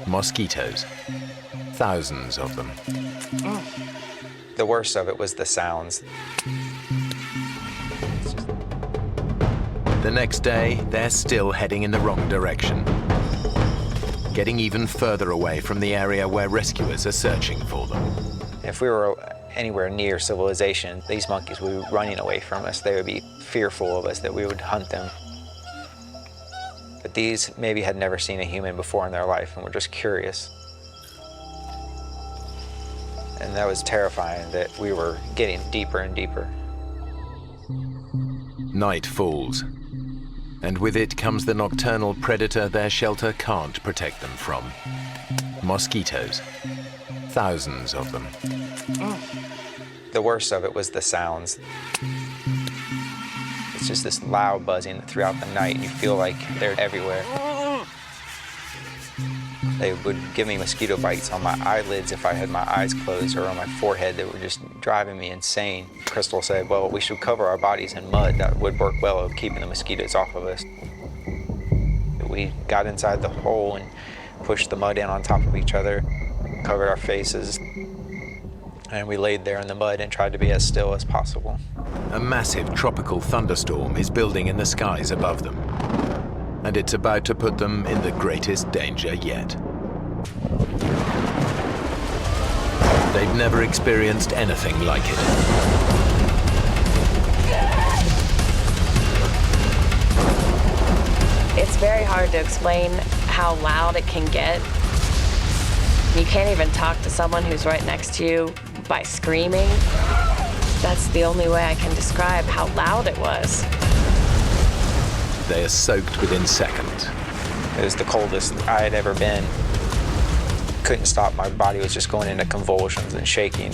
Mosquitoes. Thousands of them. The worst of it was the sounds. The next day, they're still heading in the wrong direction, getting even further away from the area where rescuers are searching for them. If we were anywhere near civilization, these monkeys would be running away from us. They would be fearful of us, that we would hunt them. But these maybe had never seen a human before in their life and were just curious. And that was terrifying, that we were getting deeper and deeper. Night falls, and with it comes the nocturnal predator their shelter can't protect them from. Mosquitoes. Thousands of them. The worst of it was the sounds. It's just this loud buzzing throughout the night, and you feel like they're everywhere. They would give me mosquito bites on my eyelids if I had my eyes closed, or on my forehead. That were just driving me insane. Crystal said, well, we should cover our bodies in mud. That would work well of keeping the mosquitoes off of us. We got inside the hole and pushed the mud in on top of each other, covered our faces, and we laid there in the mud and tried to be as still as possible. A massive tropical thunderstorm is building in the skies above them, and it's about to put them in the greatest danger yet. They've never experienced anything like it. It's very hard to explain how loud it can get. You can't even talk to someone who's right next to you by screaming. That's the only way I can describe how loud it was. They are soaked within seconds. It was the coldest I had ever been. Couldn't stop. My body was just going into convulsions and shaking.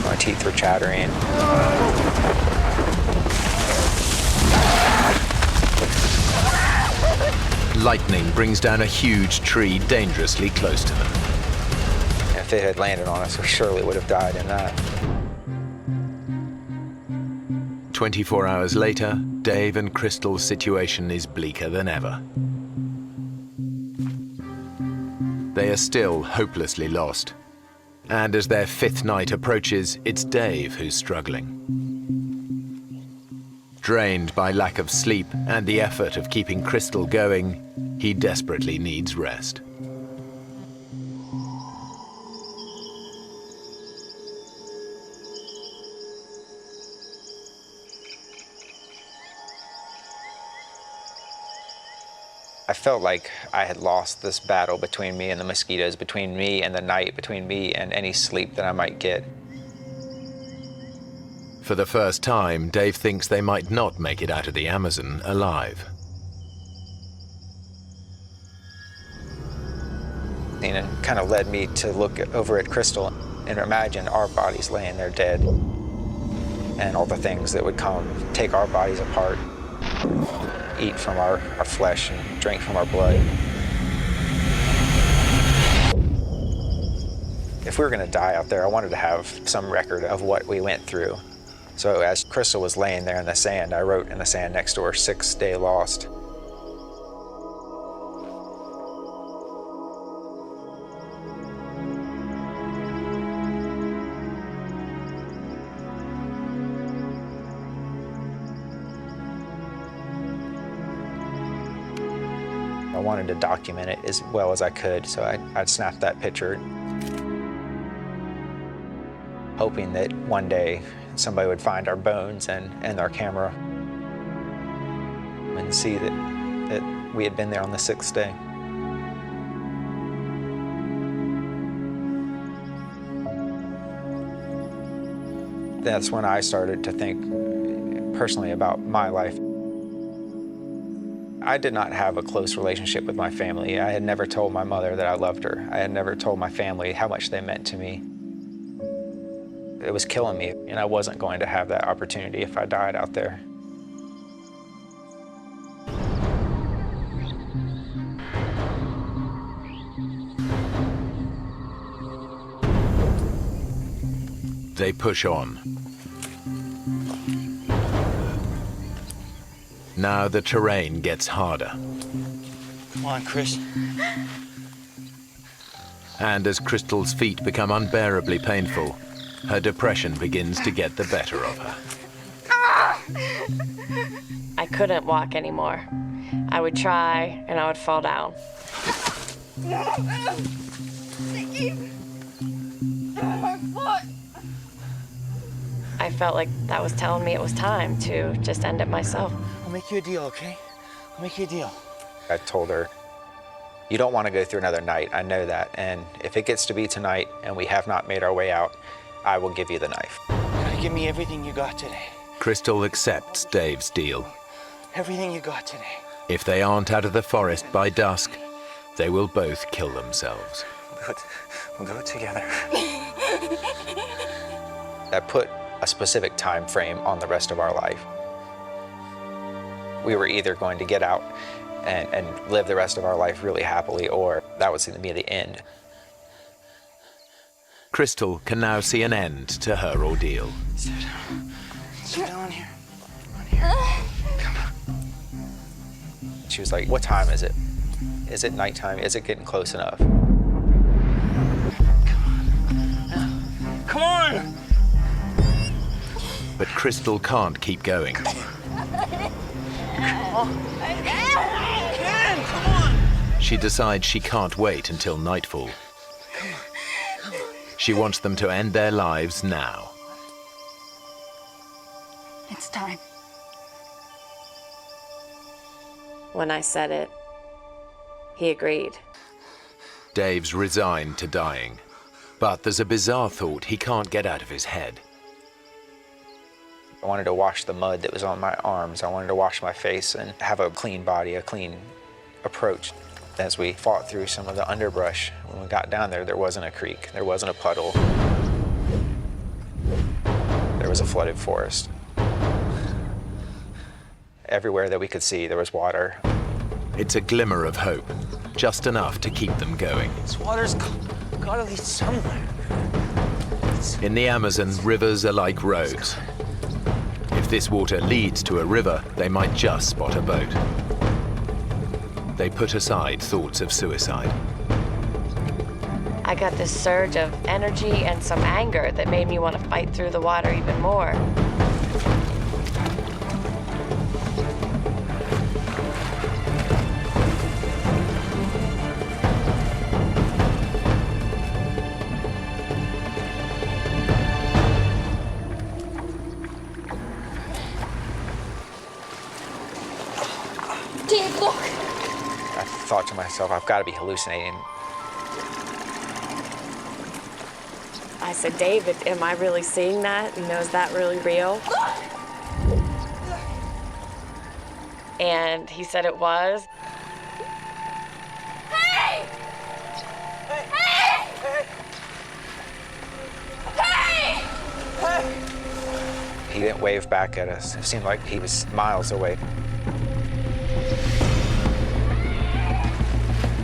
My teeth were chattering. Lightning brings down a huge tree dangerously close to them. If it had landed on us, we surely would have died in that. 24 hours later, Dave and Crystal's situation is bleaker than ever. They are still hopelessly lost. And as their fifth night approaches, it's Dave who's struggling. Drained by lack of sleep and the effort of keeping Crystal going, he desperately needs rest. I felt like I had lost this battle between me and the mosquitoes, between me and the night, between me and any sleep that I might get. For the first time, Dave thinks they might not make it out of the Amazon alive. And it kind of led me to look over at Crystal and imagine our bodies laying there dead, and all the things that would come, take our bodies apart, eat from our flesh and drink from our blood. If we were going to die out there, I wanted to have some record of what we went through. So as Crystal was laying there in the sand, I wrote in the sand next to her, 6th day lost. I wanted to document it as well as I could, so I'd snapped that picture, hoping that one day somebody would find our bones and our camera and see that we had been there on the 6th day. That's when I started to think personally about my life. I did not have a close relationship with my family. I had never told my mother that I loved her. I had never told my family how much they meant to me. It was killing me, and I wasn't going to have that opportunity if I died out there. They push on. Now the terrain gets harder. Come on, Chris. And as Crystal's feet become unbearably painful, her depression begins to get the better of her. I couldn't walk anymore. I would try, and I would fall down. I felt like that was telling me it was time to just end it myself. I'll make you a deal, okay? I'll make you a deal. I told her, you don't want to go through another night, I know that, and if it gets to be tonight and we have not made our way out, I will give you the knife. You gotta give me everything you got today. Crystal accepts Dave's deal. Everything you got today. If they aren't out of the forest by dusk, they will both kill themselves. We'll do it together. I put a specific time frame on the rest of our life. We were either going to get out and live the rest of our life really happily, or that was going to be the end. Crystal can now see an end to her ordeal. Sit down. Sit down here. On here. Come on. She was like, what time is it? Is it nighttime? Is it getting close enough? Come on! But Crystal can't keep going. She decides she can't wait until nightfall. She wants them to end their lives now. It's time. When I said it, he agreed. Dave's resigned to dying, but there's a bizarre thought he can't get out of his head. I wanted to wash the mud that was on my arms. I wanted to wash my face and have a clean body, a clean approach. As we fought through some of the underbrush, when we got down there, there wasn't a creek, there wasn't a puddle. There was a flooded forest. Everywhere that we could see, there was water. It's a glimmer of hope, just enough to keep them going. This water's gotta lead somewhere. In the Amazon, rivers are like roads. If this water leads to a river, they might just spot a boat. They put aside thoughts of suicide. I got this surge of energy and some anger that made me want to fight through the water even more. Dave, look! I thought to myself, I've got to be hallucinating. I said, David, am I really seeing that? You know, is that really real? And he said it was. Hey! Hey! Hey! He didn't wave back at us. It seemed like he was miles away.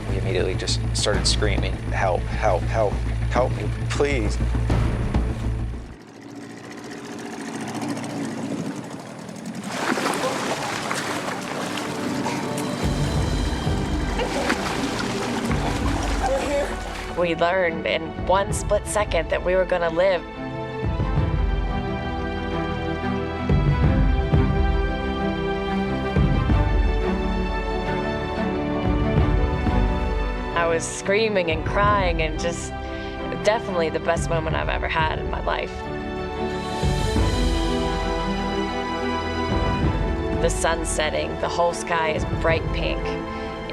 We immediately just started screaming, help, help, help, help me, please. We learned in one split second that we were going to live. I was screaming and crying and just definitely the best moment I've ever had in my life. The sun's setting, the whole sky is bright pink,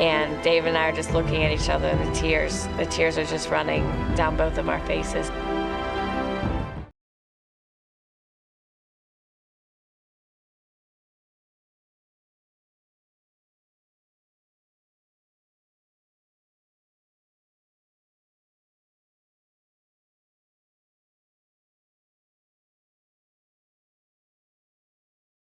and Dave and I are just looking at each other, and the tears are just running down both of our faces.